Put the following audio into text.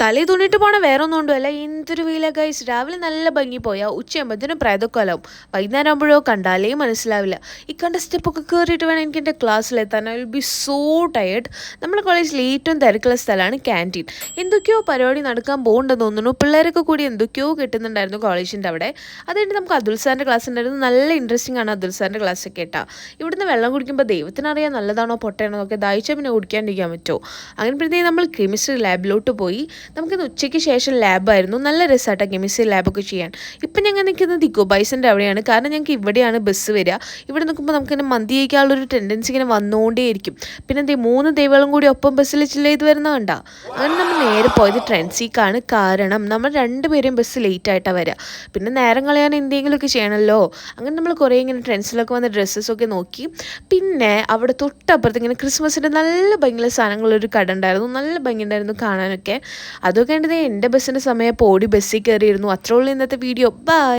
തലേ തുണിയിട്ട് പോണ വേറെ ഒന്നും കൊണ്ടുമല്ല. എന്തൊരു വെയിലാ ഗൈസ്. രാവിലെ നല്ല ഭംഗി പോയാൽ ഉച്ചയാകുമ്പോഴത്തേനും പ്രേതക്കൊലാവും. വൈകുന്നേരം ആകുമ്പോഴോ കണ്ടാലേ മനസ്സിലാവില്ല. ഈ കണ്ട സ്റ്റെപ്പൊക്കെ കയറിയിട്ട് വേണം എനിക്ക് എൻ്റെ ക്ലാസ്സിലെത്താൻ. I will be so tired. നമ്മുടെ കോളേജിൽ ഏറ്റവും തിരക്കുള്ള സ്ഥലമാണ് ക്യാൻറ്റീൻ. എന്തൊക്കെയോ പരിപാടി നടക്കാൻ പോകുന്നുണ്ടെന്ന് തോന്നുന്നു. പിള്ളേരൊക്കെ കൂടി എന്തൊക്കെയോ കിട്ടുന്നുണ്ടായിരുന്നു കോളേജിൻ്റെ അവിടെ. അതുകൊണ്ട് നമുക്ക് അതുൽ സാറിൻ്റെ ക്ലാസ് ഉണ്ടായിരുന്നു. നല്ല ഇൻട്രസ്റ്റിംഗ് ആണ് അതുൽ സാറിൻ്റെ ക്ലാസ്സൊക്കെ കേട്ടാ. ഇവിടുന്ന് വെള്ളം കുടിക്കുമ്പോൾ ദൈവത്തിനറിയാം നല്ലതാണോ പൊട്ടയാണോ എന്നൊക്കെ. ദാഹിച്ചാൽ പിന്നെ കുടിക്കാണ്ടിരിക്കാൻ പറ്റുമോ. അങ്ങനെ നമ്മൾ കെമിസ്ട്രി ലാബിലോട്ട് പോയി. നമുക്കിന്ന് ഉച്ചയ്ക്ക് ശേഷം ലാബായിരുന്നു. നല്ല രസമായിട്ടോ കെമിസ്ട്രി ലാബൊക്കെ ചെയ്യാൻ. ഇപ്പം ഞങ്ങൾ നിൽക്കുന്നത് ഇക്കോ ബൈസിൻ്റെ അവിടെയാണ്. കാരണം ഞങ്ങൾക്ക് ഇവിടെയാണ് ബസ് വരിക. ഇവിടെ നിൽക്കുമ്പോൾ നമുക്കിങ്ങനെ മന്തി കഴിക്കാനുള്ളൊരു ടെൻഡൻസി ഇങ്ങനെ വന്നുകൊണ്ടേയിരിക്കും. പിന്നെ 3 ദൈവങ്ങളും കൂടി ഒപ്പം ബസ്സിൽ ചില്ല് ചെയ്ത് വരുന്ന കണ്ട. അങ്ങനെ നമ്മൾ നേരെ പോയത് ട്രെൻസിക്കാണ്. കാരണം നമ്മൾ 2 പേരും ബസ് ലേറ്റ് ആയിട്ടാണ് വരിക. പിന്നെ നേരം കളയാൻ എന്തെങ്കിലുമൊക്കെ ചെയ്യണമല്ലോ. അങ്ങനെ നമ്മൾ കുറേ ഇങ്ങനെ ട്രെൻഡ്സിലൊക്കെ വന്ന ഡ്രസ്സസൊക്കെ നോക്കി. പിന്നെ അവിടെ തൊട്ടപ്പുറത്ത് ഇങ്ങനെ ക്രിസ്മസിൻ്റെ നല്ല ഭംഗിയുള്ള സാധനങ്ങളൊരു കട ഉണ്ടായിരുന്നു. നല്ല ഭംഗിയുണ്ടായിരുന്നു കാണാനൊക്കെ. അതൊക്കെ കണ്ടത് എൻ്റെ ബസ്സിൻ്റെ സമയം ഓടി ബസ്സിൽ കയറിയിരുന്നു. അത്രേ ഉള്ളൂ ഇന്നത്തെ വീഡിയോ. ബൈ.